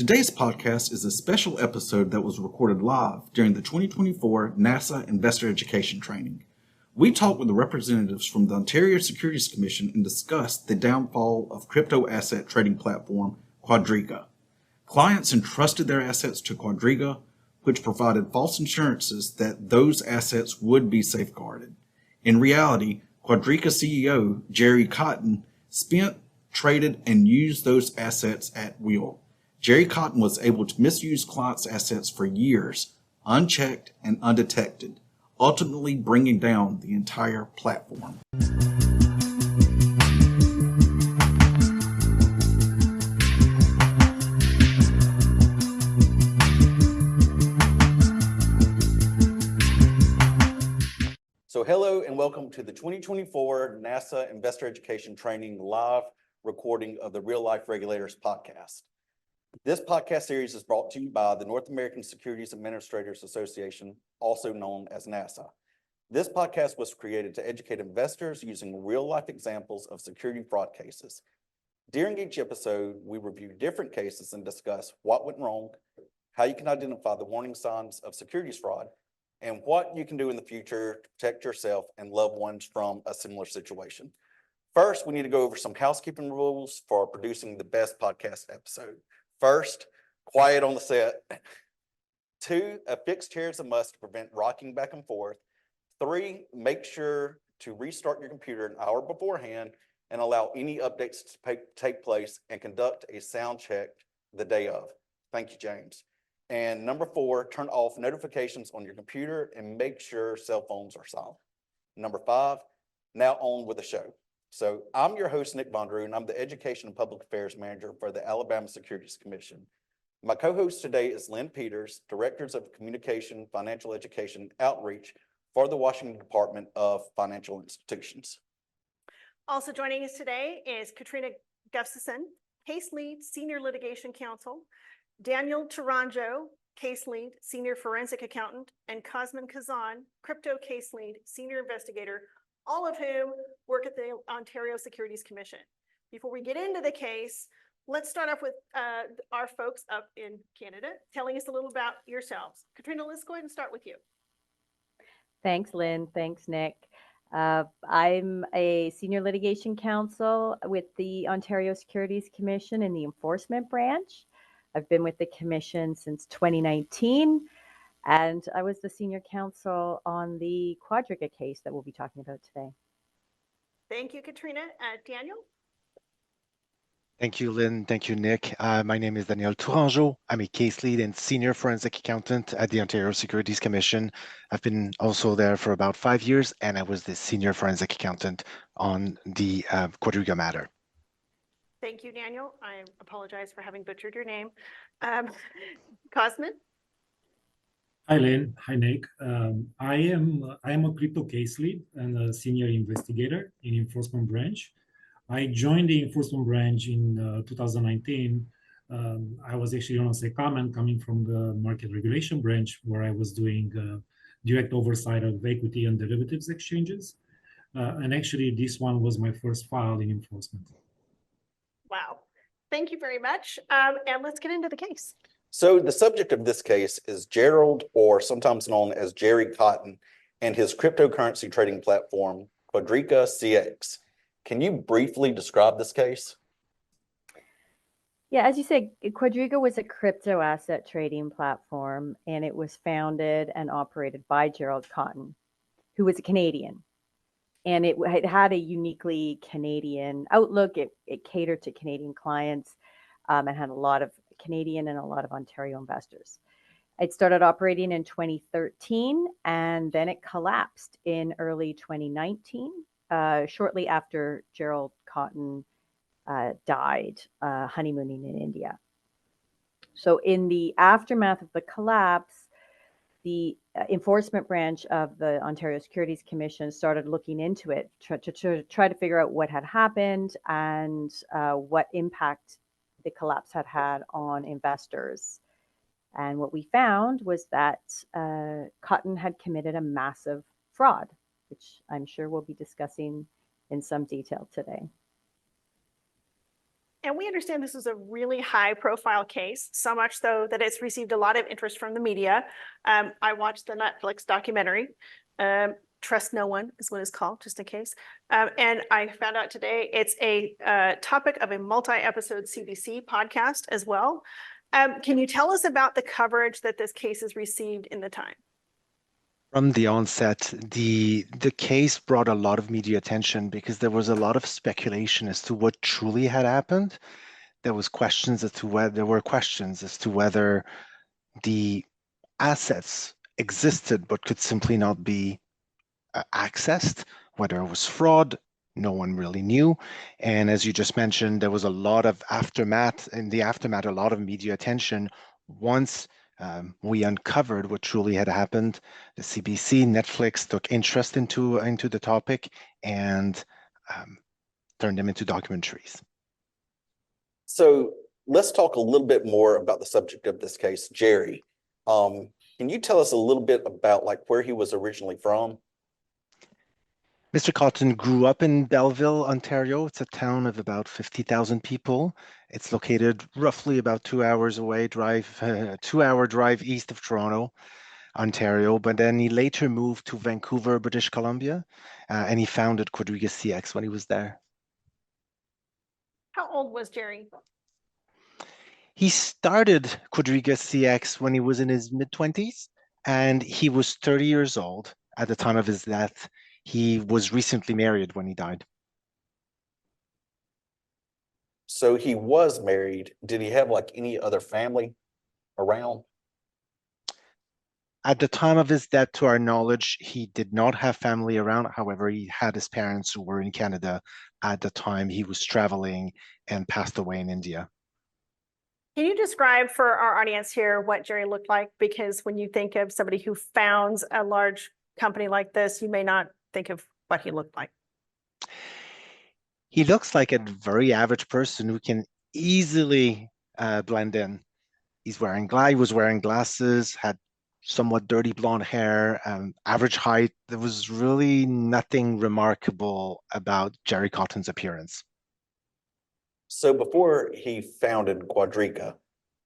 Today's podcast is a special episode that was recorded live during the 2024 NASAA Investor Education Training. We talked with the representatives from the Ontario Securities Commission and discussed the downfall of crypto asset trading platform Quadriga. Clients entrusted their assets to Quadriga, which provided false assurances that those assets would be safeguarded. In reality, Quadriga CEO Gerry Cotten spent, traded, and used those assets at will. Gerry Cotten was able to misuse clients' assets for years, unchecked and undetected, ultimately bringing down the entire platform. So hello and welcome to the 2024 NASAA Investor Education Training live recording of the Real Life Regulators podcast. This podcast series is brought to you by the North American Securities Administrators Association, also known as NASAA. This podcast was created to educate investors using real-life examples of security fraud cases. During each episode, we review different cases and discuss what went wrong, how you can identify the warning signs of securities fraud, and what you can do in the future to protect yourself and loved ones from a similar situation. First, we need to go over some housekeeping rules for producing the best podcast episode. First, quiet on the set. 2, a fixed chair is a must to prevent rocking back and forth. 3, make sure to restart your computer an hour beforehand and allow any updates to take place and conduct a sound check the day of. Thank you, James. And number 4, turn off notifications on your computer and make sure cell phones are silent. Number 5, now on with the show. So I'm your host, Nick Bondrew, and I'm the Education and Public Affairs Manager for the Alabama Securities Commission. My co-host today is Lynn Peters, Directors of Communication, Financial Education, Outreach for the Washington Department of Financial Institutions. Also joining us today is Katrina Gustafson, Case Lead, Senior Litigation Counsel, Daniel Taranjo, Case Lead, Senior Forensic Accountant, and Cosmin Kazan, Crypto Case Lead, Senior Investigator, all of whom work at the Ontario Securities Commission. Before we get into the case, let's start off with our folks up in Canada telling us a little about yourselves. Katrina, let's go ahead and start with you. Thanks, Lynn. Thanks, Nick. I'm a senior litigation counsel with the Ontario Securities Commission in the enforcement branch. I've been with the commission since 2019. And I was the senior counsel on the Quadriga case that we'll be talking about today. Thank you, Katrina. Daniel? Thank you, Lynn. Thank you, Nick. My name is Daniel Tourangeau. I'm a case lead and senior forensic accountant at the Ontario Securities Commission. I've been also there for about 5 years, and I was the senior forensic accountant on the Quadriga matter. Thank you, Daniel. I apologize for having butchered your name. Cosmin? Hi, Lynn. Hi, Nick. I am a crypto case lead and a senior investigator in enforcement branch. I joined the enforcement branch in 2019. I was actually on a secondment coming from the market regulation branch, where I was doing direct oversight of equity and derivatives exchanges. And actually, this one was my first file in enforcement. Wow. Thank you very much. And let's get into the case. So the subject of this case is Gerald, or sometimes known as Gerry Cotten, and his cryptocurrency trading platform, Quadriga CX. Can you briefly describe this case? Yeah, as you said, Quadriga was a crypto asset trading platform, and it was founded and operated by Gerald Cotten, who was a Canadian. And it had a uniquely Canadian outlook. It catered to Canadian clients and had a lot of Canadian and a lot of Ontario investors. It started operating in 2013, and then it collapsed in early 2019, shortly after Gerald Cotten died, honeymooning in India. So in the aftermath of the collapse, the enforcement branch of the Ontario Securities Commission started looking into it to try to figure out what had happened and what impact the collapse had had on investors. And what we found was that Cotten had committed a massive fraud, which I'm sure we'll be discussing in some detail today. And we understand this is a really high profile case, so much so that it's received a lot of interest from the media. I watched the Netflix documentary, Trust No One is what it's called, just in case. And I found out today it's a topic of a multi-episode CBC podcast as well. Can you tell us about the coverage that this case has received in the time? From the onset, the case brought a lot of media attention because there was a lot of speculation as to what truly had happened. There were questions as to whether the assets existed but could simply not be accessed, whether it was fraud. No one really knew. And as you just mentioned, there was a lot of aftermath, a lot of media attention. Once we uncovered what truly had happened, the CBC, Netflix took interest into the topic and turned them into documentaries. So let's talk a little bit more about the subject of this case, Gerry. Can you tell us a little bit about like where he was originally from? Mr. Cotten grew up in Belleville, Ontario. It's a town of about 50,000 people. It's located roughly about 2 hours away, 2-hour drive east of Toronto, Ontario. But then he later moved to Vancouver, British Columbia, and he founded Quadriga CX when he was there. How old was Gerry? He started Quadriga CX when he was in his mid-20s, and he was 30 years old at the time of his death. He was recently married when he died. So he was married. Did he have like any other family around? At the time of his death, to our knowledge, he did not have family around. However, he had his parents who were in Canada at the time he was traveling and passed away in India. Can you describe for our audience here what Gerry looked like? Because when you think of somebody who founds a large company like this, you may not think of what he looked like. He looks like a very average person who can easily blend in. He was wearing glasses, had somewhat dirty blonde hair, average height. There was really nothing remarkable about Gerry Cotten's appearance. So before he founded Quadriga,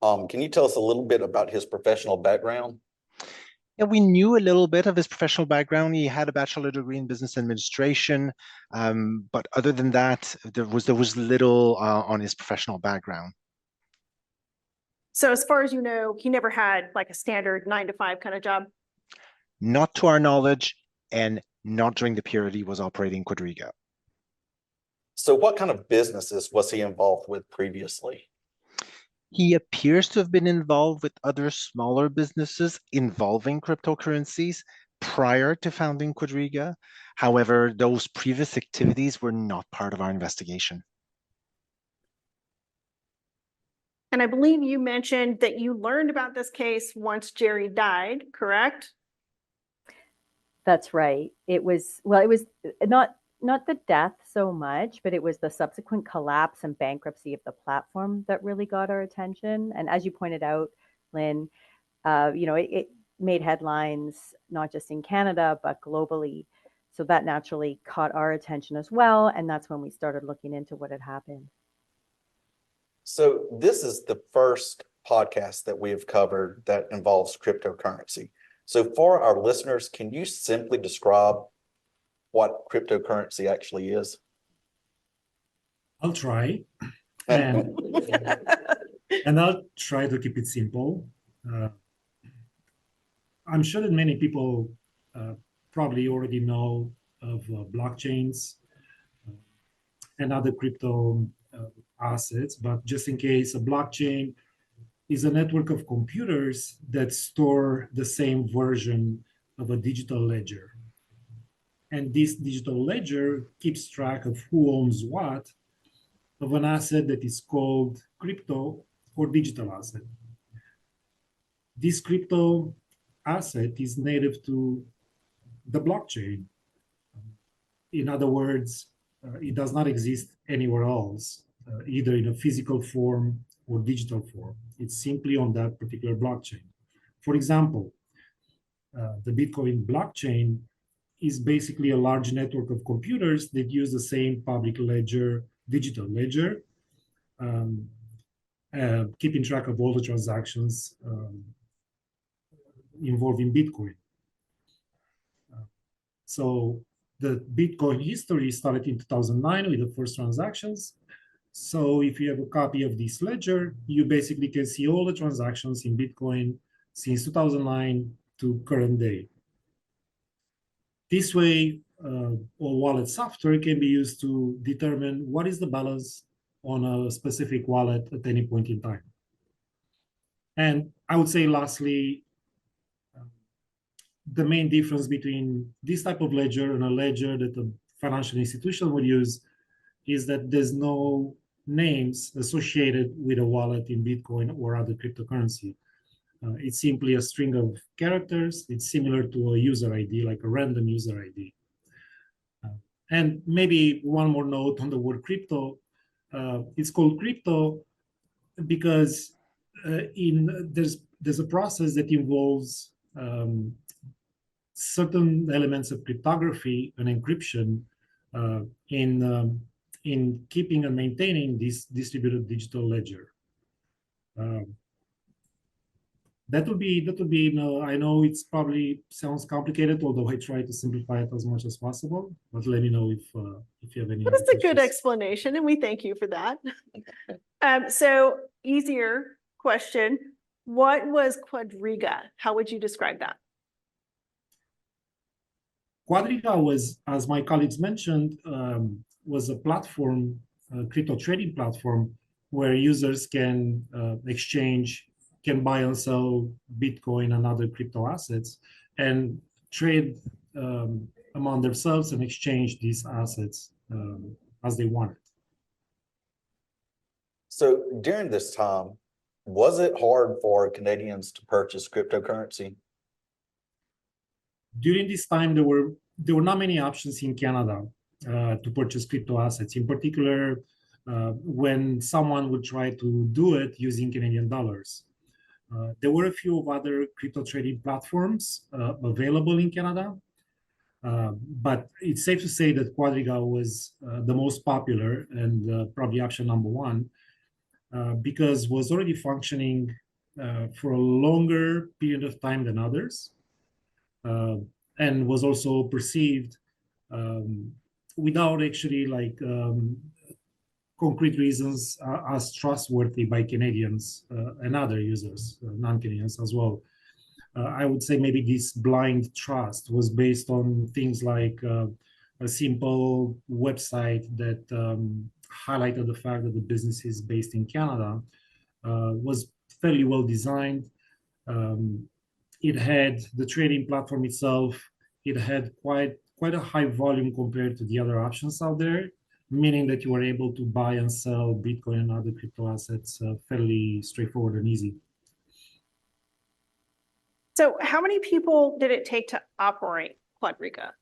can you tell us a little bit about his professional background? Yeah, we knew a little bit of his professional background. He had a bachelor degree in business administration, but other than that, there was little on his professional background. So as far as you know, he never had like a standard 9-to-5 kind of job? Not to our knowledge, and not during the period he was operating Quadriga. So what kind of businesses was he involved with previously? He appears to have been involved with other smaller businesses involving cryptocurrencies prior to founding Quadriga. However, those previous activities were not part of our investigation. And I believe you mentioned that you learned about this case once Gerry died, correct? That's right. It was not the death so much, but it was the subsequent collapse and bankruptcy of the platform that really got our attention. And as you pointed out, Lynn, it made headlines not just in Canada, but globally. So that naturally caught our attention as well. And that's when we started looking into what had happened. So this is the first podcast that we have covered that involves cryptocurrency. So for our listeners, can you simply describe what cryptocurrency actually is? I'll try. And, and I'll try to keep it simple. I'm sure that many people probably already know of blockchains and other crypto assets, but just in case, a blockchain is a network of computers that store the same version of a digital ledger. And this digital ledger keeps track of who owns what of an asset that is called crypto or digital asset. This crypto asset is native to the blockchain. In other words, it does not exist anywhere else, either in a physical form or digital form. It's simply on that particular blockchain. For example, the Bitcoin blockchain is basically a large network of computers that use the same public ledger, digital ledger, keeping track of all the transactions involving Bitcoin. So the Bitcoin history started in 2009 with the first transactions. So if you have a copy of this ledger, you basically can see all the transactions in Bitcoin since 2009 to current day. This way, all wallet software can be used to determine what is the balance on a specific wallet at any point in time. And I would say lastly, the main difference between this type of ledger and a ledger that a financial institution would use is that there's no names associated with a wallet in Bitcoin or other cryptocurrency. It's simply a string of characters. It's similar to a user ID, like a random user ID. And maybe one more note on the word crypto. It's called crypto because there's a process that involves certain elements of cryptography and encryption in keeping and maintaining this distributed digital ledger. That would be, I know it's probably sounds complicated, although I try to simplify it as much as possible, but let me know if you have any. That's a good explanation, and we thank you for that. So easier question, what was Quadriga? How would you describe that? Quadriga was, as my colleagues mentioned, was a platform, a crypto trading platform, where users can can buy and sell Bitcoin and other crypto assets and trade among themselves and exchange these assets as they wanted. So during this time, was it hard for Canadians to purchase cryptocurrency? During this time, there were not many options in Canada to purchase crypto assets. In particular, when someone would try to do it using Canadian dollars. There were a few of other crypto trading platforms available in Canada, but it's safe to say that Quadriga was the most popular and probably option number one because was already functioning for a longer period of time than others. And was also perceived without actually concrete reasons as trustworthy by Canadians and other users, non-Canadians as well. I would say maybe this blind trust was based on things like a simple website that highlighted the fact that the business is based in Canada, was fairly well designed. It had the trading platform itself. It had quite a high volume compared to the other options out there, meaning that you were able to buy and sell Bitcoin and other crypto assets fairly straightforward and easy. So how many people did it take to operate Quadriga?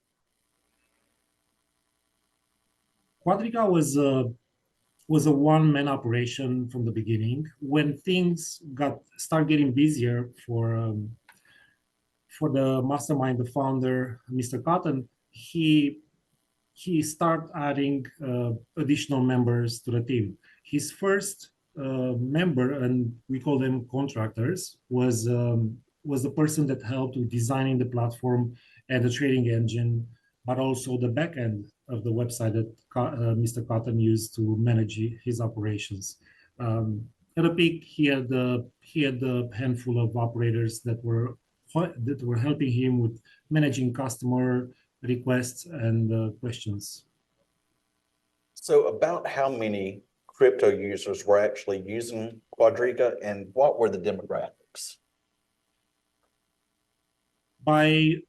Quadriga was a one-man operation from the beginning. When things start getting busier for the mastermind, the founder, Mr. Cotten, he started adding additional members to the team. His first member, and we call them contractors, was the person that helped with designing the platform and the trading engine, but also the back end of the website that Mr. Cotten used to manage his operations. At the peak, he had a handful of operators that were helping him with managing customer requests and questions. So about how many crypto users were actually using Quadriga, and what were the demographics? By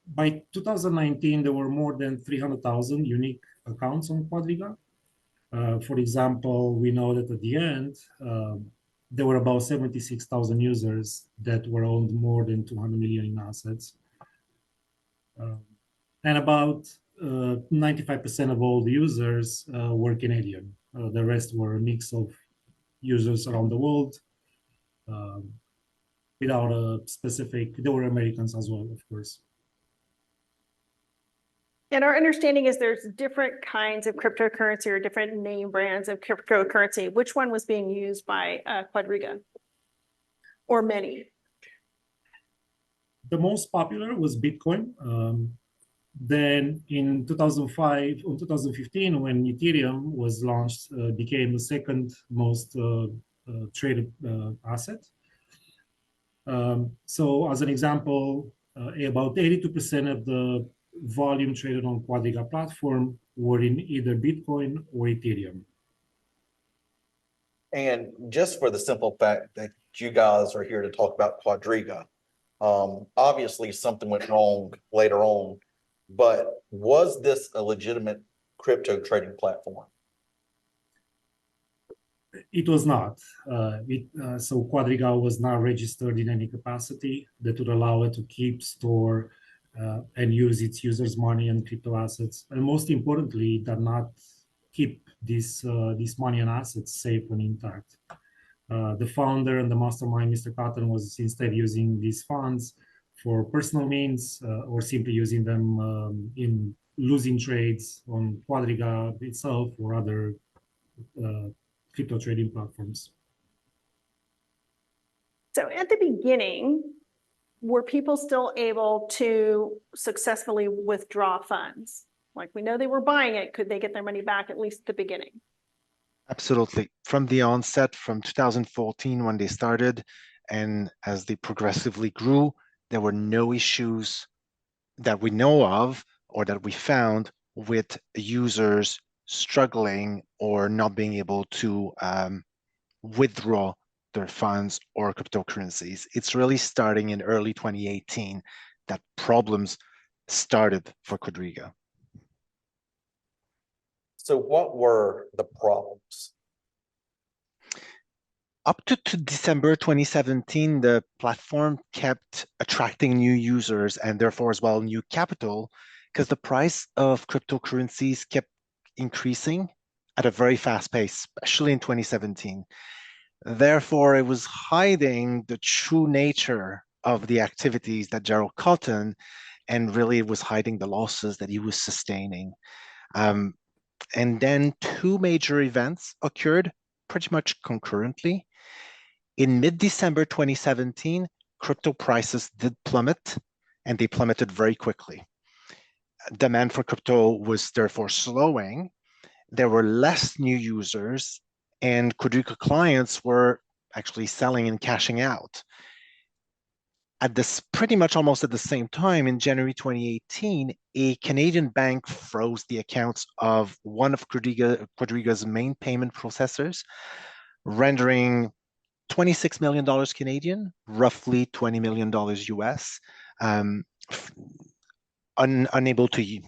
2019, there were more than 300,000 unique accounts on Quadriga. For example, we know that at the end, there were about 76,000 users that were owned more than 200 million in assets. And about 95% of all the users were Canadian. The rest were a mix of users around the world without a specific, there were Americans as well, of course. And our understanding is there's different kinds of cryptocurrency or different name brands of cryptocurrency. Which one was being used by Quadriga? Or many? The most popular was Bitcoin. Then in 2005 or 2015, when Ethereum was launched, became the second most traded asset. So as an example, about 82% of the volume traded on Quadriga platform were in either Bitcoin or Ethereum. And just for the simple fact that you guys are here to talk about Quadriga, obviously something went wrong later on, but was this a legitimate crypto trading platform? It was not. So Quadriga was not registered in any capacity that would allow it to keep, store, and use its users' money and crypto assets. And most importantly, it did not keep this money and assets safe and intact. The founder and the mastermind, Mr. Cotten, was instead using these funds for personal means or simply using them in losing trades on Quadriga itself or other crypto trading platforms. So at the beginning, were people still able to successfully withdraw funds? Like, we know they were buying it, could they get their money back at least at the beginning? Absolutely. From the onset, from 2014 when they started, and as they progressively grew, there were no issues that we know of or that we found with users struggling or not being able to withdraw their funds or cryptocurrencies. It's really starting in early 2018 that problems started for Quadriga. So what were the problems? Up to December 2017, the platform kept attracting new users and therefore as well new capital because the price of cryptocurrencies kept increasing at a very fast pace, especially in 2017. Therefore, it was hiding the true nature of the activities that Gerry Cotten, and really it was hiding the losses that he was sustaining. And then two major events occurred pretty much concurrently. In mid-December 2017, crypto prices did plummet, and they plummeted very quickly. Demand for crypto was therefore slowing. There were less new users, and Quadriga clients were actually selling and cashing out. At this pretty much almost at the same time, in January 2018, a Canadian bank froze the accounts of one of Quadriga's main payment processors, rendering $26 million Canadian, roughly $20 million US,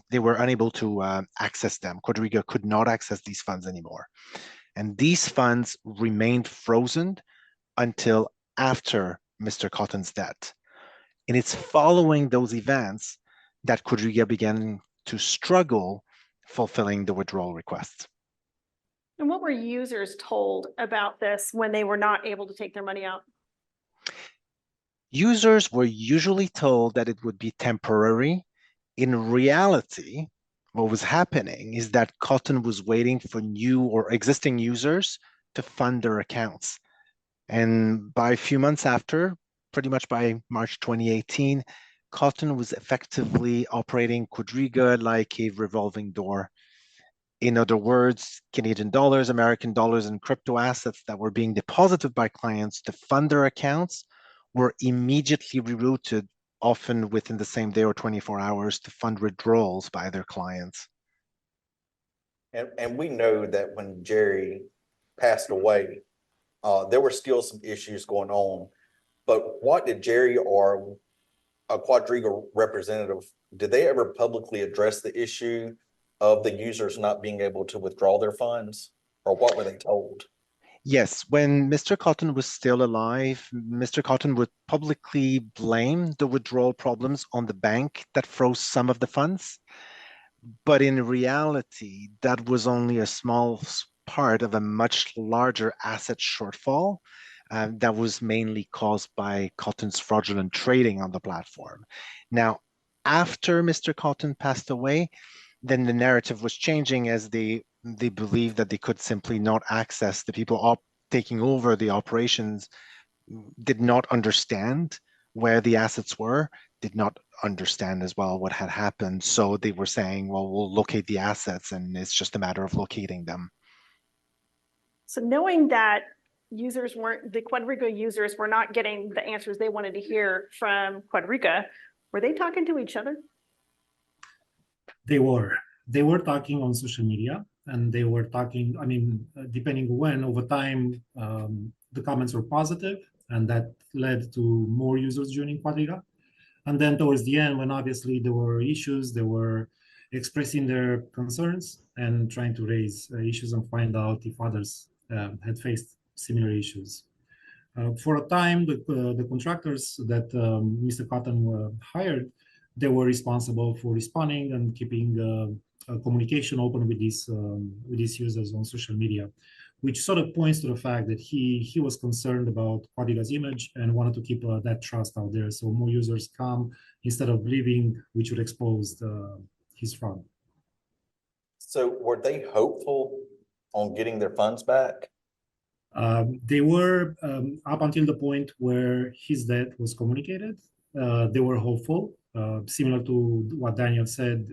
they were unable to access them. Quadriga could not access these funds anymore. And these funds remained frozen until after Mr. Cotten's death. And it's following those events that Quadriga began to struggle fulfilling the withdrawal requests. And what were users told about this when they were not able to take their money out? Users were usually told that it would be temporary. In reality, what was happening is that Cotten was waiting for new or existing users to fund their accounts. And by a few months after, pretty much by March 2018, Cotten was effectively operating Quadriga like a revolving door. In other words, Canadian dollars, American dollars, and crypto assets that were being deposited by clients to fund their accounts were immediately rerouted, often within the same day or 24 hours, to fund withdrawals by their clients. And we know that when Gerry passed away, there were still some issues going on. But what did Gerry or a Quadriga representative, did they ever publicly address the issue of the users not being able to withdraw their funds? Or what were they told? Yes, when Mr. Cotten was still alive, Mr. Cotten would publicly blame the withdrawal problems on the bank that froze some of the funds. But in reality, that was only a small part of a much larger asset shortfall that was mainly caused by Cotten's fraudulent trading on the platform. Now, after Mr. Cotten passed away, then the narrative was changing as they believed that they could simply not access the people taking over the operations, did not understand where the assets were, did not understand as well what had happened. So they were saying, well, we'll locate the assets and it's just a matter of locating them. So knowing that the Quadriga users were not getting the answers they wanted to hear from Quadriga, were they talking to each other? They were talking on social media, and they were talking, I mean, depending when, over time, the comments were positive, and that led to more users joining Quadriga. And then towards the end, when obviously there were issues, they were expressing their concerns and trying to raise issues and find out if others had faced similar issues. For a time, the contractors that Mr. Cotten hired, they were responsible for responding and keeping communication open with these users on social media, which sort of points to the fact that he was concerned about Quadriga's image and wanted to keep that trust out there, so more users come instead of leaving, which would expose his fraud. So were they hopeful on getting their funds back? They were, up until the point where his death was communicated, they were hopeful. Similar to what Daniel said,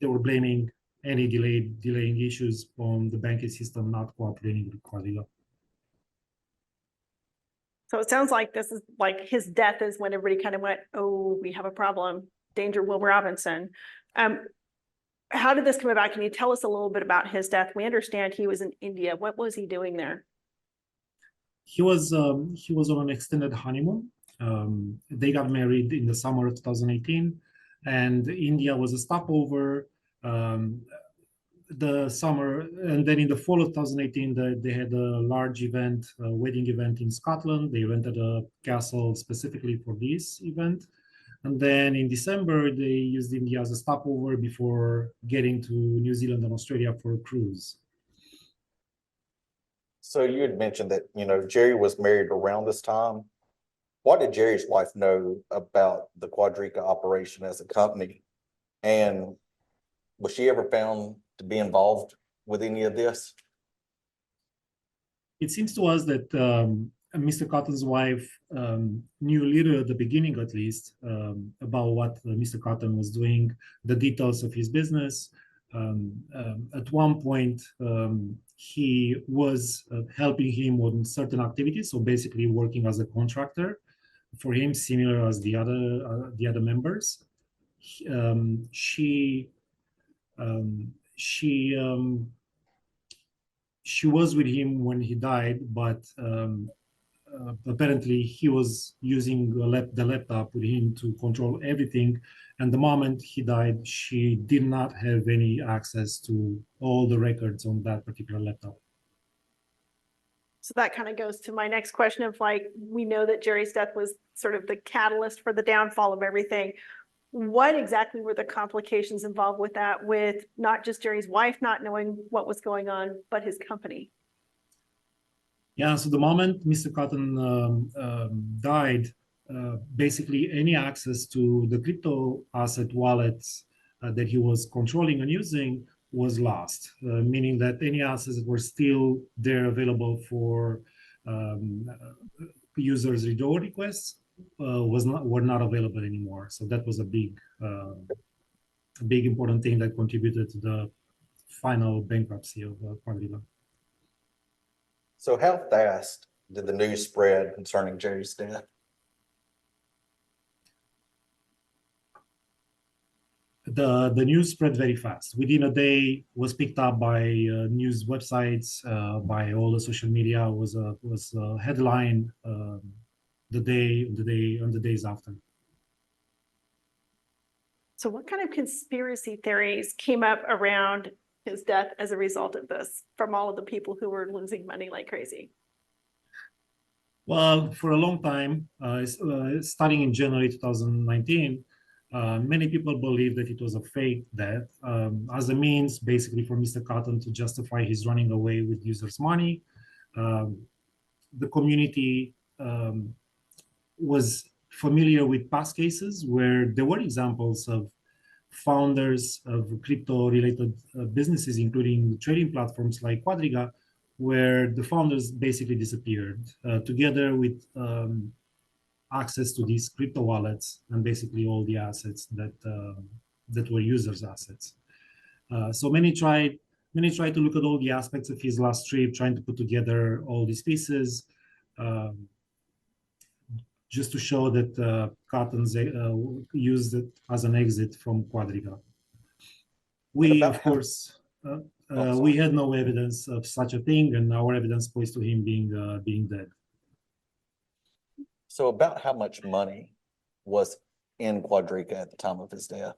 they were blaming any delaying issues on the banking system not cooperating with Quadriga. So it sounds like this is like his death is when everybody kind of went, oh, we have a problem. Danger, Will Robinson. How did this come about? Can you tell us a little bit about his death? We understand he was in India. What was he doing there? He was on an extended honeymoon. They got married in the summer of 2018, and India was a stopover. The summer, and then in the fall of 2018, they had a large event, a wedding event in Scotland. They rented a castle specifically for this event. And then in December, they used India as a stopover before getting to New Zealand and Australia for a cruise. So you had mentioned that, Gerry was married around this time. What did Gerry's wife know about the Quadriga operation as a company? And was she ever found to be involved with any of this? It seems to us that Mr. Cotten's wife knew little at the beginning, at least, about what Mr. Cotten was doing, the details of his business. At one point, he was helping him on certain activities, so basically working as a contractor for him, similar as the other members. She was with him when he died, but apparently he was using the laptop with him to control everything. And the moment he died, she did not have any access to all the records on that particular laptop. So that kind of goes to my next question of we know that Gerry's death was sort of the catalyst for the downfall of everything. What exactly were the complications involved with that, with not just Gerry's wife not knowing what was going on, but his company? Yeah, so the moment Mr. Cotten died, basically any access to the crypto asset wallets that he was controlling and using was lost, meaning that any assets that were still there available for users' withdrawal requests were not available anymore. So that was a big important thing that contributed to the final bankruptcy of Quadriga. So how fast did the news spread concerning Gerry's death? The news spread very fast. Within a day, was picked up by news websites, by all the social media. Was a headline the days after. So what kind of conspiracy theories came up around his death as a result of this from all of the people who were losing money like crazy? Well, for a long time, starting in January 2019, many people believed that it was a fake death as a means basically for Mr. Cotten to justify his running away with users' money. The community was familiar with past cases where there were examples of founders of crypto-related businesses, including trading platforms like Quadriga, where the founders basically disappeared together with access to these crypto wallets and basically all the assets that were users' assets. So many tried to look at all the aspects of his last trip, trying to put together all these pieces, just to show that Cotten's used it as an exit from Quadriga. We, of course, we had no evidence of such a thing, and our evidence points to him being dead. So about how much money was in Quadriga at the time of his death?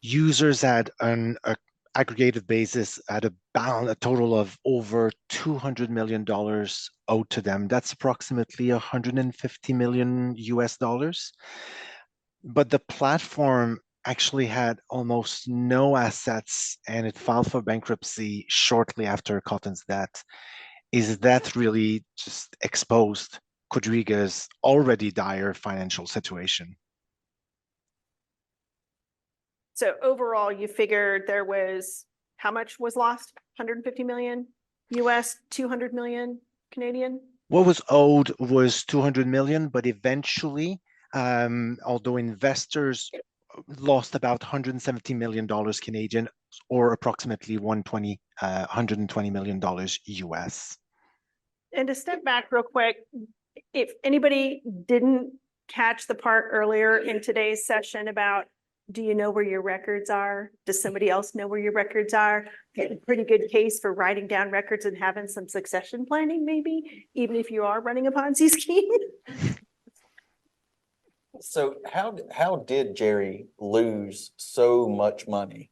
Users had an aggregated basis at a total of over $200 million owed to them. That's approximately 150 million US dollars. But the platform actually had almost no assets, and it filed for bankruptcy shortly after Cotten's death. Is that really just exposed Quadriga's already dire financial situation? So overall, you figured there was, how much was lost? 150 million US, 200 million Canadian? What was owed was 200 million, but eventually, although investors lost about $170 million Canadian, or approximately $120 million US. And to step back real quick, if anybody didn't catch the part earlier in today's session about, do you know where your records are? Does somebody else know where your records are? A pretty good case for writing down records and having some succession planning, maybe, even if you are running a Ponzi scheme. So how did Gerry lose so much money?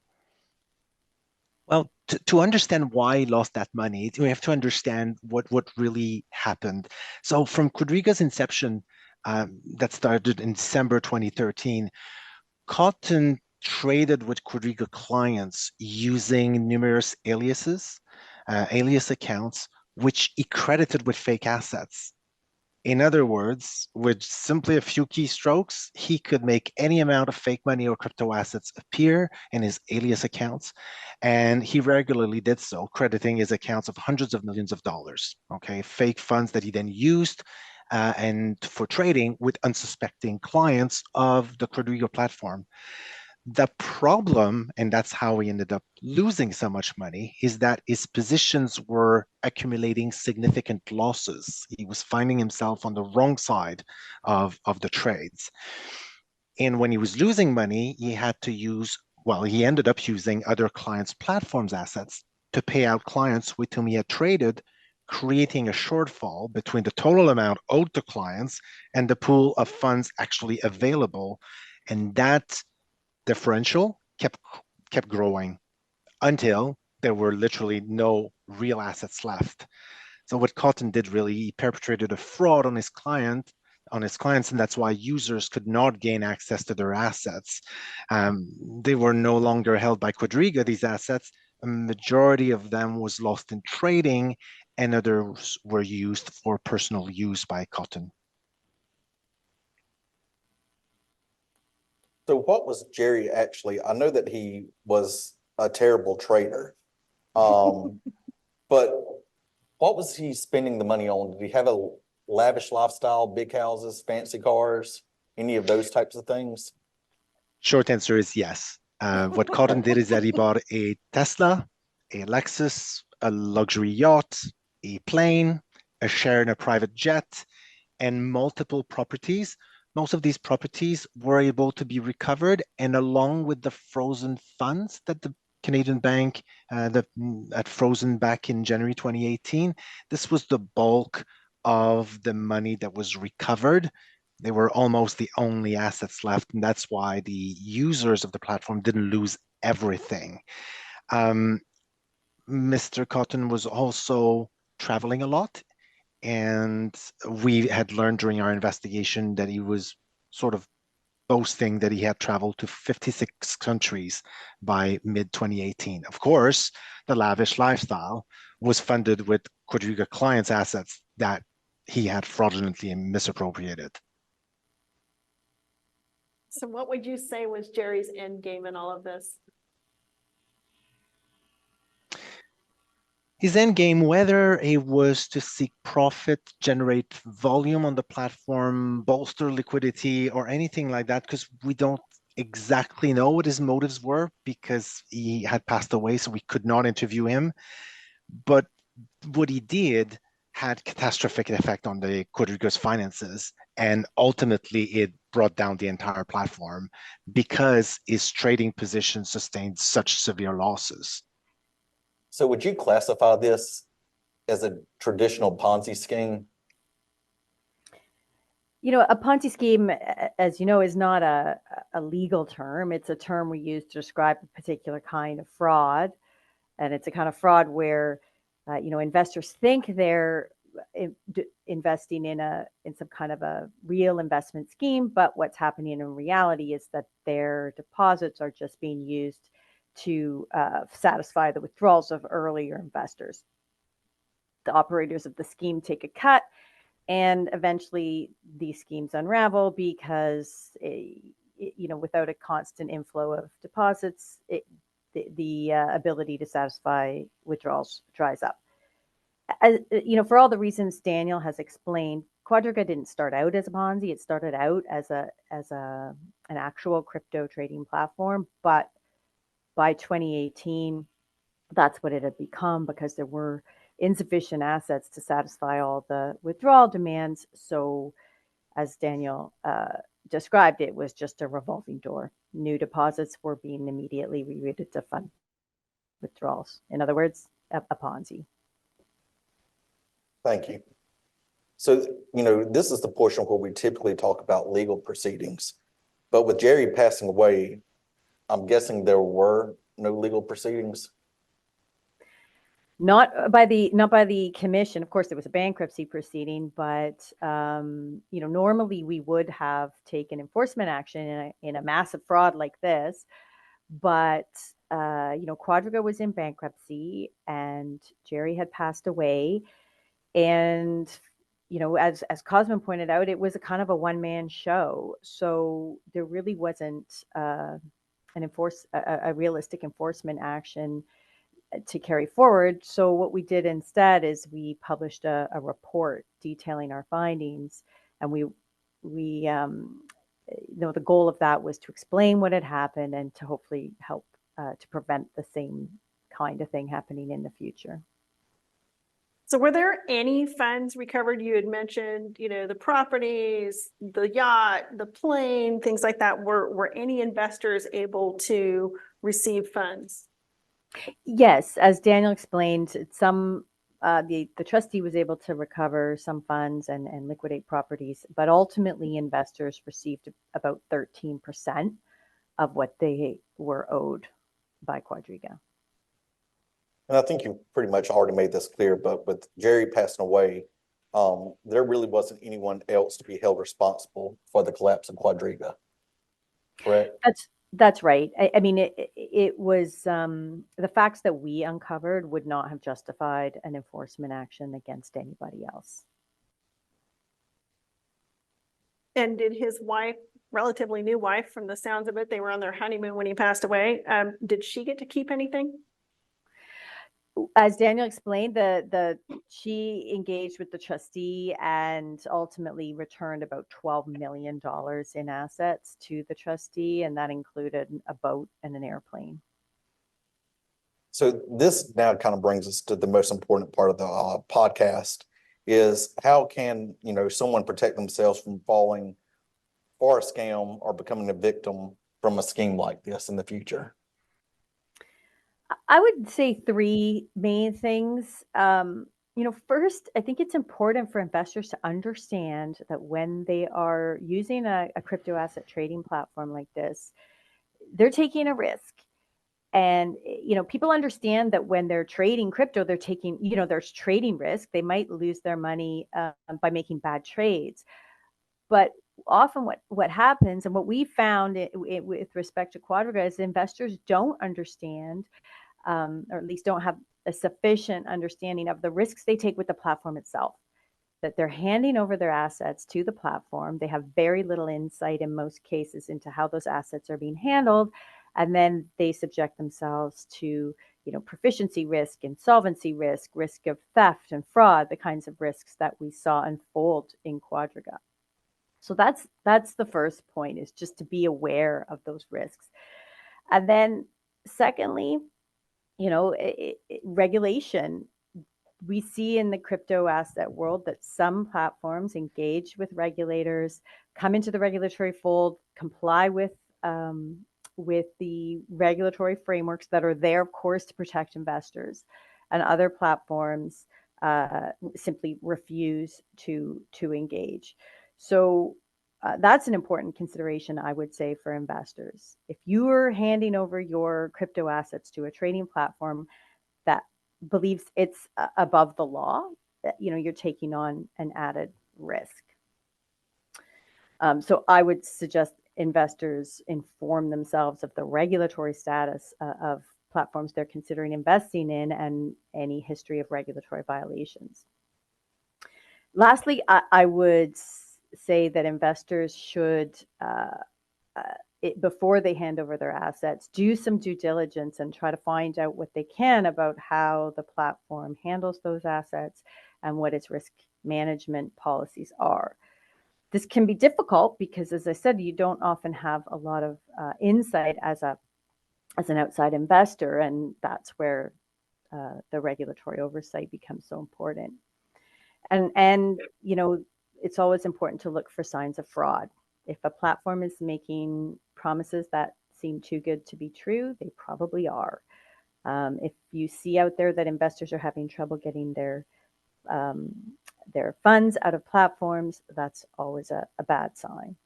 Well, to understand why he lost that money, we have to understand what really happened. So from Quadriga's inception, that started in December 2013, Cotten traded with Quadriga clients using numerous aliases, alias accounts, which he credited with fake assets. In other words, with simply a few keystrokes, he could make any amount of fake money or crypto assets appear in his alias accounts. And he regularly did so, crediting his accounts of hundreds of millions of dollars, okay, fake funds that he then used and for trading with unsuspecting clients of the Quadriga platform. The problem, and that's how he ended up losing so much money, is that his positions were accumulating significant losses. He was finding himself on the wrong side of the trades. And when he was losing money, he had to use, well, he ended up using other clients' platforms assets to pay out clients with whom he had traded, creating a shortfall between the total amount owed to clients and the pool of funds actually available. And that differential kept growing until there were literally no real assets left. So what Cotten did really, he perpetrated a fraud on his clients, and that's why users could not gain access to their assets. They were no longer held by Quadriga, these assets. A majority of them was lost in trading, and others were used for personal use by Cotten. So what was Gerry actually, I know that he was a terrible trader, but what was he spending the money on? Did he have a lavish lifestyle, big houses, fancy cars, any of those types of things? Short answer is yes. What Cotten did is that he bought a Tesla, a Lexus, a luxury yacht, a plane, a share in a private jet, and multiple properties. Most of these properties were able to be recovered, and along with the frozen funds that the Canadian bank had frozen back in January 2018, this was the bulk of the money that was recovered. They were almost the only assets left, and that's why the users of the platform didn't lose everything. Mr. Cotten was also traveling a lot, and we had learned during our investigation that he was sort of boasting that he had traveled to 56 countries by mid-2018. Of course, the lavish lifestyle was funded with Quadriga clients' assets that he had fraudulently misappropriated. So what would you say was Gerry's end game in all of this? His end game, whether it was to seek profit, generate volume on the platform, bolster liquidity, or anything like that, because we don't exactly know what his motives were because he had passed away, so we could not interview him. But what he did had catastrophic effect on the Quadriga's finances, and ultimately it brought down the entire platform because his trading position sustained such severe losses. So would you classify this as a traditional Ponzi scheme? You know, a Ponzi scheme, as you know, is not a legal term. It's a term we use to describe a particular kind of fraud. And it's a kind of fraud where, investors think they're investing in some kind of a real investment scheme, but what's happening in reality is that their deposits are just being used to satisfy the withdrawals of earlier investors. The operators of the scheme take a cut, and eventually these schemes unravel because, without a constant inflow of deposits, the ability to satisfy withdrawals dries up. For all the reasons Daniel has explained, Quadriga didn't start out as a Ponzi. It started out as an actual crypto trading platform, but by 2018, that's what it had become because there were insufficient assets to satisfy all the withdrawal demands. So, as Daniel described, it was just a revolving door. New deposits were being immediately rerouted to fund withdrawals. In other words, a Ponzi. Thank you. So, this is the portion where we typically talk about legal proceedings. But with Gerry passing away, I'm guessing there were no legal proceedings. Not by the commission. Of course, there was a bankruptcy proceeding, but normally we would have taken enforcement action in a massive fraud like this. But Quadriga was in bankruptcy, and Gerry had passed away, and as Cosmin pointed out, it was a kind of a one-man show. So there really wasn't a realistic enforcement action to carry forward. So what we did instead is we published a report detailing our findings, and the goal of that was to explain what had happened and to hopefully help to prevent the same kind of thing happening in the future. So were there any funds recovered? You had mentioned, the properties, the yacht, the plane, things like that. Were any investors able to receive funds? Yes, as Daniel explained, the trustee was able to recover some funds and liquidate properties, but ultimately investors received about 13% of what they were owed by Quadriga. And I think you pretty much already made this clear, but with Gerry passing away, there really wasn't anyone else to be held responsible for the collapse of Quadriga, correct? That's right. I mean, it was the facts that we uncovered would not have justified an enforcement action against anybody else. And did his wife, relatively new wife, from the sounds of it, they were on their honeymoon when he passed away, did she get to keep anything? As Daniel explained, she engaged with the trustee and ultimately returned about $12 million in assets to the trustee, and that included a boat and an airplane. So this now kind of brings us to the most important part of the podcast is how can, someone protect themselves from falling for a scam or becoming a victim from a scheme like this in the future? I would say three main things. First, I think it's important for investors to understand that when they are using a crypto asset trading platform like this, they're taking a risk. And, people understand that when they're trading crypto, they're taking, there's trading risk. They might lose their money by making bad trades. But often what happens, and what we found with respect to Quadriga, is investors don't understand, or at least don't have a sufficient understanding of the risks they take with the platform itself. that they're handing over their assets to the platform. They have very little insight in most cases into how those assets are being handled. And then they subject themselves to, proficiency risk, insolvency risk, risk of theft and fraud, the kinds of risks that we saw unfold in Quadriga. So that's the first point, is just to be aware of those risks. And then secondly, regulation. We see in the crypto asset world that some platforms engage with regulators, come into the regulatory fold, comply with the regulatory frameworks that are there, of course, to protect investors, and other platforms simply refuse to engage. So that's an important consideration, I would say, for investors. If you are handing over your crypto assets to a trading platform that believes it's above the law, you're taking on an added risk. So I would suggest investors inform themselves of the regulatory status of platforms they're considering investing in and any history of regulatory violations. Lastly, I would say that investors should, before they hand over their assets, do some due diligence and try to find out what they can about how the platform handles those assets and what its risk management policies are. This can be difficult because, as I said, you don't often have a lot of insight as an outside investor, and that's where the regulatory oversight becomes so important. And it's always important to look for signs of fraud. If a platform is making promises that seem too good to be true, they probably are. If you see out there that investors are having trouble getting their funds out of platforms, that's always a bad sign.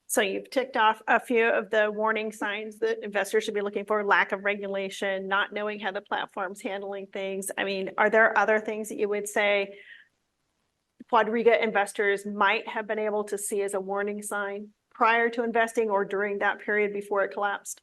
So you've ticked off a few of the warning signs that investors should be looking for: lack of regulation, not knowing how the platform's handling things. I mean, are there other things that you would say Quadriga investors might have been able to see as a warning sign prior to investing or during that period before it collapsed?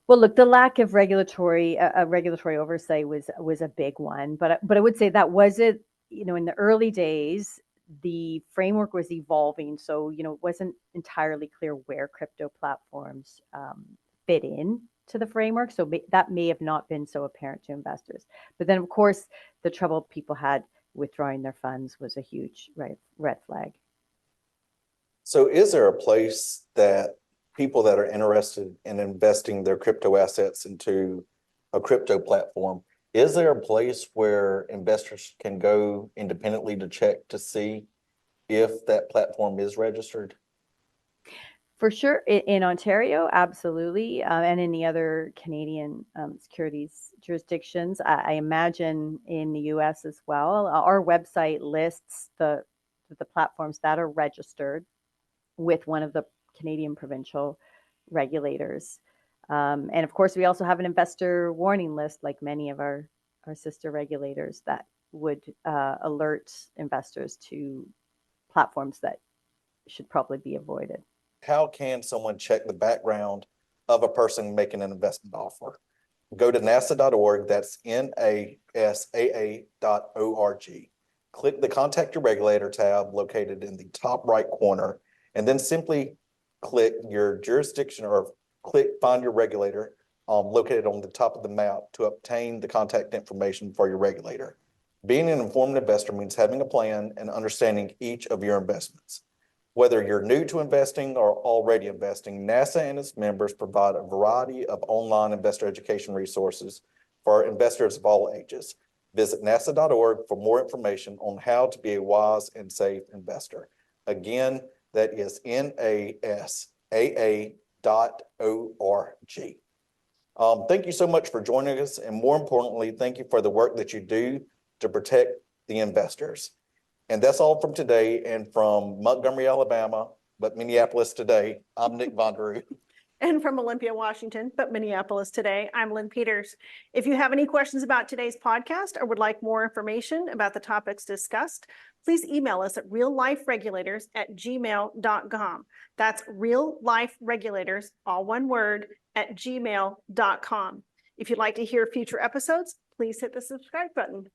Well, look, the lack of regulatory oversight was a big one, but I would say that was it. In the early days, the framework was evolving, so it wasn't entirely clear where crypto platforms fit in to the framework. So that may have not been so apparent to investors. But then, of course, the trouble people had withdrawing their funds was a huge red flag. So is there a place that people that are interested in investing their crypto assets into a crypto platform, is there a place where investors can go independently to check to see if that platform is registered? For sure, in Ontario, absolutely, and in the other Canadian securities jurisdictions. I imagine in the U.S. as well. Our website lists the platforms that are registered with one of the Canadian provincial regulators, and of course, we also have an investor warning list, like many of our sister regulators, that would alert investors to platforms that should probably be avoided. How can someone check the background of a person making an investment offer? Go to NASA.org, that's NASAA.org. Click the Contact Your Regulator tab located in the top right corner, and then simply click your jurisdiction or click Find Your Regulator located on the top of the map to obtain the contact information for your regulator. Being an informed investor means having a plan and understanding each of your investments. Whether you're new to investing or already investing, NASAA and its members provide a variety of online investor education resources for investors of all ages. Visit NASA.org for more information on how to be a wise and safe investor. Again, that is NASAA.org. Thank you so much for joining us, and more importantly, thank you for the work that you do to protect the investors. And that's all from today, and from Montgomery, Alabama, but Minneapolis today, I'm Nick Vonderoo. And from Olympia, Washington, but Minneapolis today, I'm Lynn Peters. If you have any questions about today's podcast or would like more information about the topics discussed, please email us at realliferegulators@gmail.com. That's realliferegulators, all one word, @gmail.com. If you'd like to hear future episodes, please hit the subscribe button.